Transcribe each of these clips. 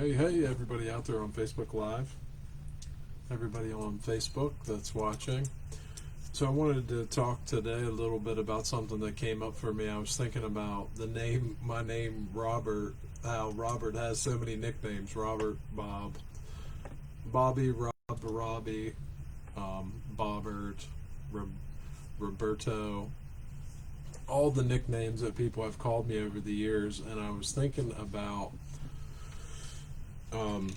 Hey, everybody out there on Facebook Live, everybody on Facebook that's watching. So, I wanted to talk today a little bit about something that came up for me. I was thinking about my name, Robert, how Robert has so many nicknames: Robert, Bob, Bobby, Robbie, Bobbert, Roberto, all the nicknames that people have called me over the years. And I was thinking about um,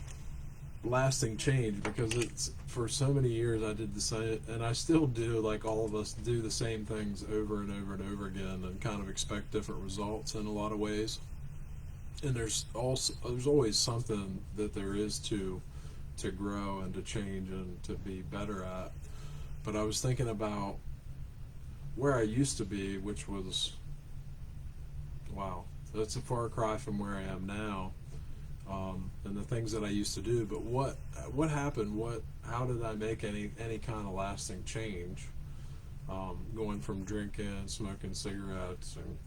lasting change, because it's for so many years I did the same, and I still do, like all of us do the same things over and over and over again, and kind of expect different results in a lot of ways. And there's always something that there is to grow and to change and to be better at. But I was thinking about where I used to be, which was, wow, that's a far cry from where I am now, and the things that I used to do. But what happened? How did I make any kind of lasting change? Going from drinking, smoking cigarettes, and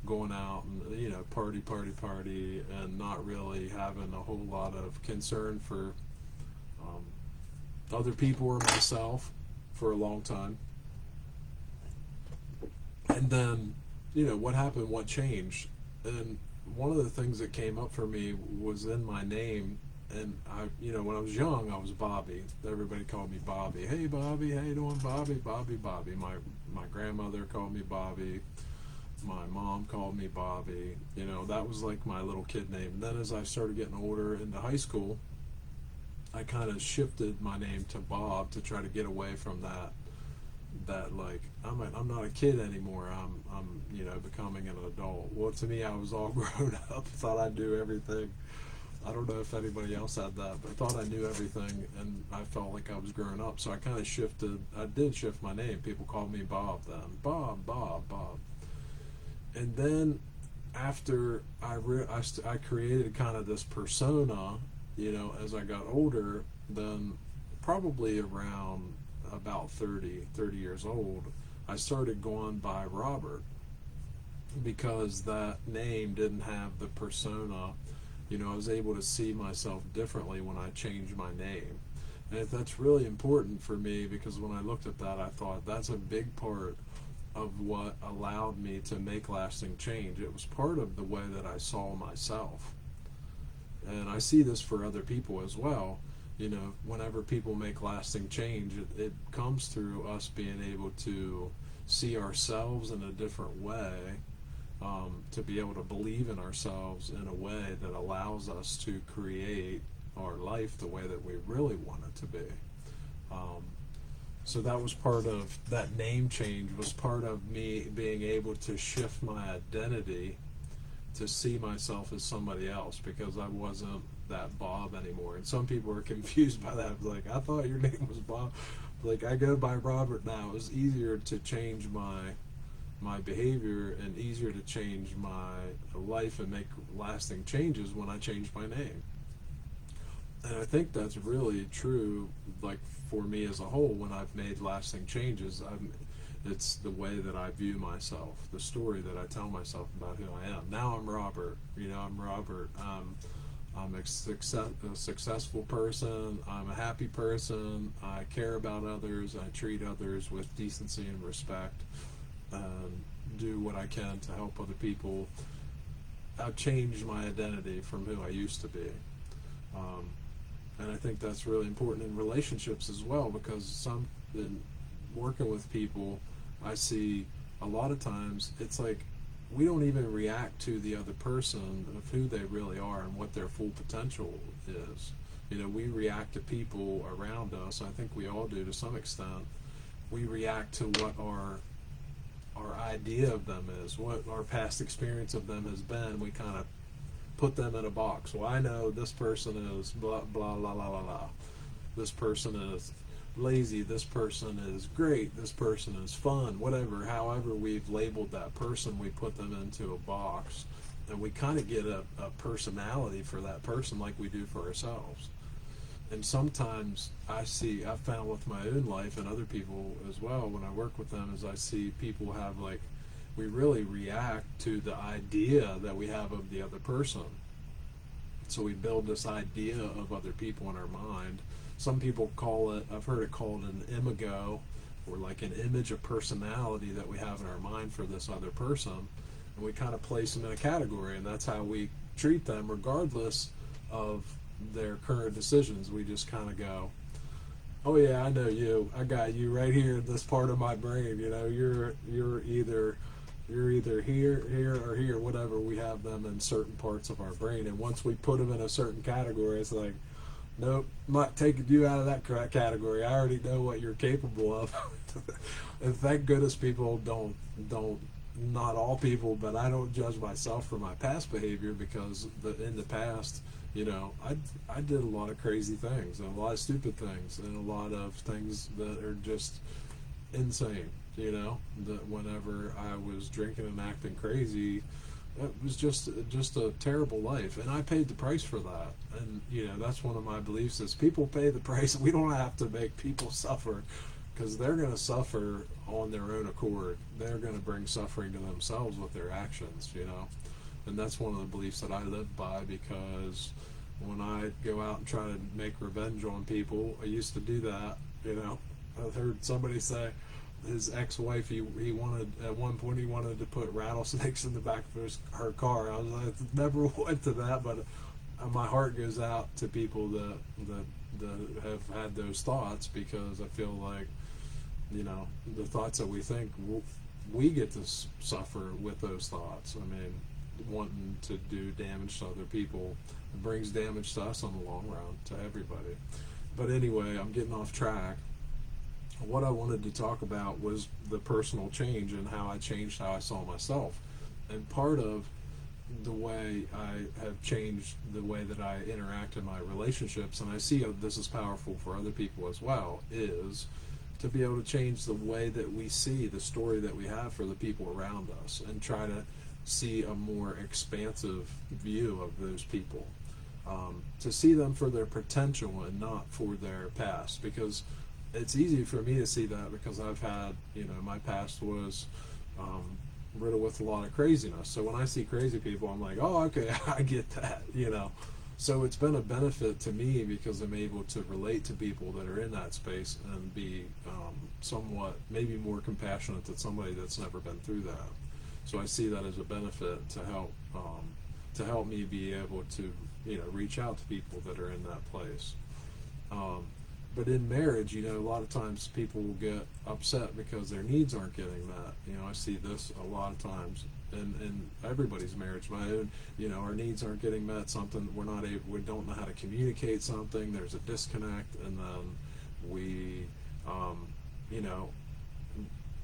going out and party, and not really having a whole lot of concern for um, other people or myself for a long time. And then, what happened? What changed? And one of the things that came up for me was in my name. And when I was young, I was Bobby. Everybody called me Bobby. Hey, Bobby, how you doing, Bobby? Bobby. My grandmother called me Bobby. My mom called me Bobby. That was like my little kid name. Then as I started getting older into high school, I kind of shifted my name to Bob to try to get away from that like I'm not a kid anymore. I'm becoming an adult. Well, to me, I was all grown up. Thought I knew everything. I don't know if anybody else had that, but I thought I knew everything, and I felt like I was growing up. So I kind of shifted. I did shift my name. People called me Bob then. Bob. And then after I created kind of this persona, as I got older, then probably around about 30 years old, I started going by Robert, because that name didn't have the persona. I was able to see myself differently when I changed my name. And that's really important for me, because when I looked at that, I thought that's a big part of what allowed me to make lasting change. It was part of the way that I saw myself. And I see this for other people as well. Whenever people make lasting change, it comes through us being able to see ourselves in a different way, to be able to believe in ourselves in a way that allows us to create our life the way that we really want it to be. Um, so that was part of that name change, was part of me being able to shift my identity to see myself as somebody else, because I wasn't that Bob anymore. And some people are confused by that. Like, I thought your name was Bob. Like, I go by Robert now. It was easier to change my behavior, and easier to change my life and make lasting changes when I changed my name. And I think that's really true, like, for me as a whole. When I've made lasting changes, it's the way that I view myself, the story that I tell myself about who I am. Now I'm Robert. I'm Robert. I'm a successful person. I'm a happy person. I care about others. I treat others with decency and respect, and do what I can to help other people. I've changed my identity from who I used to be. Um, and I think that's really important in relationships as well, because in working with people, I see a lot of times it's like we don't even react to the other person of who they really are and what their full potential is. We react to people around us. I think we all do to some extent. We react to what our idea of them is, what our past experience of them has been. We kind of put them in a box. Well, I know this person is blah blah blah blah blah blah. This person is lazy. This person is great. This person is fun. Whatever. However we've labeled that person, we put them into a box, and we kind of get a personality for that person, like we do for ourselves. And sometimes I've found with my own life and other people as well, when I work with them, is I see people have, like, we really react to the idea that we have of the other person. So we build this idea of other people in our mind. Some people call it, I've heard it called an imago, or like an image of personality that we have in our mind for this other person. And we kind of place them in a category, and that's how we treat them regardless of their current decisions. We just kind of go, oh yeah, I know you. I got you right here in this part of my brain. You know, you're either here, or here, whatever. We have them in certain parts of our brain, and once we put them in a certain category, it's like, nope, I'm not taking you out of that category. I already know what you're capable of. And thank goodness people don't, not all people, but I don't judge myself for my past behavior, because in the past, you know, I did a lot of crazy things, and a lot of stupid things, and a lot of things that are just insane. You know, that whenever I was drinking and acting crazy, it was just a terrible life, and I paid the price for that. And you know, that's one of my beliefs: is people pay the price. We don't have to make people suffer, because they're going to suffer on their own accord. They're going to bring suffering to themselves with their actions. You know, and that's one of the beliefs that I live by, because when I go out and try to make revenge on people, I used to do that. You know, I've heard somebody say his ex-wife, he wanted, at one point he wanted to put rattlesnakes in the back of her car. I was like, never went to that, but my heart goes out to people that have had those thoughts, because I feel like, you know, the thoughts that we think, we get to suffer with those thoughts. I mean, wanting to do damage to other people, it brings damage to us on the long run, to everybody. But anyway, I'm getting off track. What I wanted to talk about was the personal change, and how I changed how I saw myself. And part of the way I have changed the way that I interact in my relationships, and I see how this is powerful for other people as well, is to be able to change the way that we see the story that we have for the people around us, and try to see a more expansive view of those people, to see them for their potential and not for their past. Because it's easy for me to see that, because I've had, you know, my past was riddled with a lot of craziness. So when I see crazy people, I'm like, oh, okay, I get that, you know. So it's been a benefit to me, because I'm able to relate to people that are in that space, and be somewhat, maybe more compassionate than somebody that's never been through that. So I see that as a benefit to help me be able to, you know, reach out to people that are in that place. But in marriage, you know, a lot of times people will get upset because their needs aren't getting met. You know, I see this a lot of times in everybody's marriage. My own, you know, our needs aren't getting met. Something we don't know how to communicate something. There's a disconnect, and then we, you know,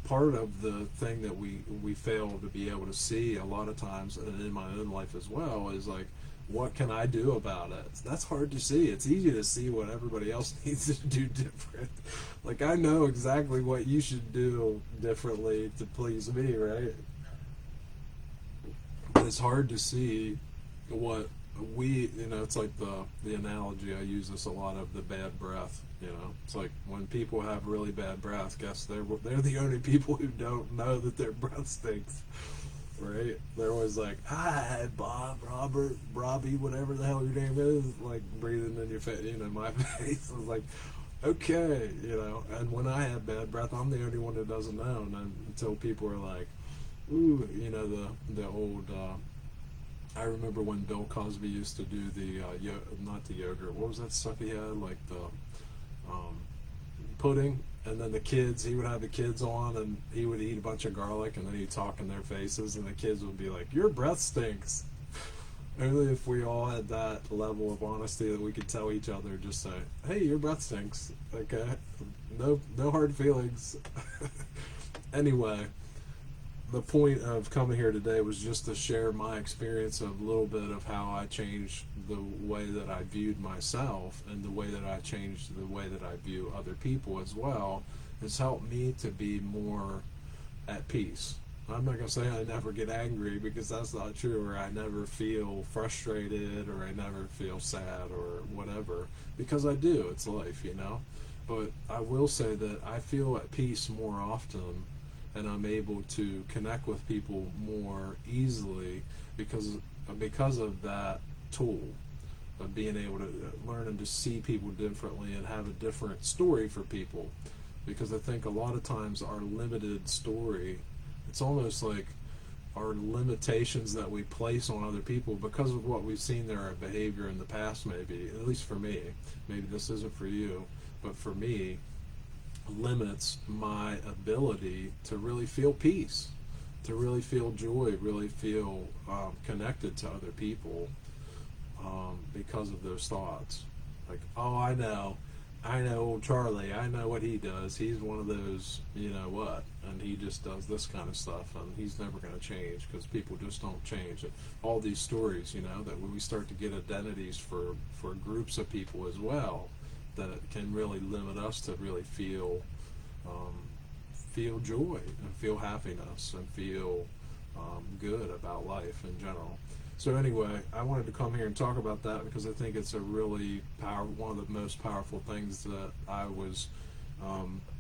part of the thing that we fail to be able to see a lot of times, and in my own life as well, is like, what can I do about it? That's hard to see. It's easy to see what everybody else needs to do different. Like, I know exactly what you should do differently to please me, right? But it's hard to see what you know, it's like the analogy, I use this a lot, of the bad breath. You know, it's like when people have really bad breath, guess they're the only people who don't know that their breath stinks. Right? They're always like, hi, Bob, Robert, Robbie, whatever the hell your name is, like breathing in your face, you know, my face. I was like, okay, you know. And when I have bad breath, I'm the only one that doesn't know. And then, until people are like, ooh, you know, the old, I remember when Bill Cosby used to do the, not the yogurt, what was that stuff he had, like the pudding, and then he would have the kids on, and he would eat a bunch of garlic, and then he'd talk in their faces, and the kids would be like, your breath stinks. Only if we all had that level of honesty that we could tell each other, just say, hey, your breath stinks, okay? No hard feelings. Anyway, the point of coming here today was just to share my experience of a little bit of how I changed the way that I viewed myself, and the way that I changed the way that I view other people as well. Has helped me to be more at peace. I'm not going to say I never get angry, because that's not true, or I never feel frustrated, or I never feel sad or whatever, because I do. It's life, you know. But I will say that I feel at peace more often, and I'm able to connect with people more easily because of that tool. of being able to learn and to see people differently and have a different story for people. Because I think a lot of times our limited story, it's almost like our limitations that we place on other people because of what we've seen their behavior in the past, maybe, at least for me, maybe this isn't for you, but for me, limits my ability to really feel peace, to really feel joy, really feel connected to other people, because of those thoughts. Like, oh, I know old Charlie, I know what he does. He's one of those, you know what, and he just does this kind of stuff, and he's never going to change because people just don't change. And all these stories, you know, that when we start to get identities for groups of people as well, that it can really limit us to really feel joy and feel happiness and feel good about life in general. So anyway, I wanted to come here and talk about that because I think it's a really one of the most powerful things that I was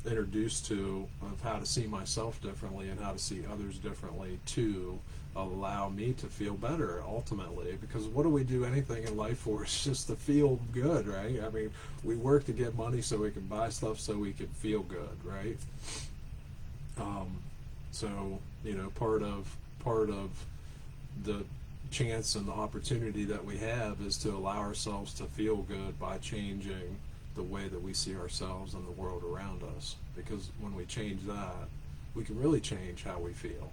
introduced to, of how to see myself differently and how to see others differently to allow me to feel better ultimately. Because what do we do anything in life for? It's just to feel good, right? I mean, we work to get money so we can buy stuff so we can feel good, right? So, you know, part of the chance and the opportunity that we have is to allow ourselves to feel good by changing the way that we see ourselves and the world around us. Because when we change that, we can really change how we feel.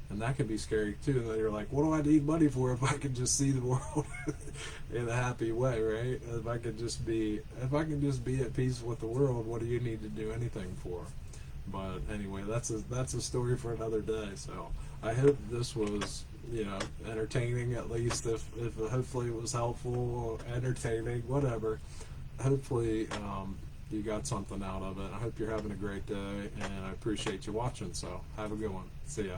And that can be scary too. That you're like, what do I need money for if I can just see the world in a happy way, right? If I can just be at peace with the world, what do you need to do anything for? But anyway, that's a story for another day. So I hope this was, you know, entertaining, at least. If hopefully it was helpful, entertaining, whatever. Hopefully you got something out of it. I hope you're having a great day, and I appreciate you watching. So have a good one. See ya.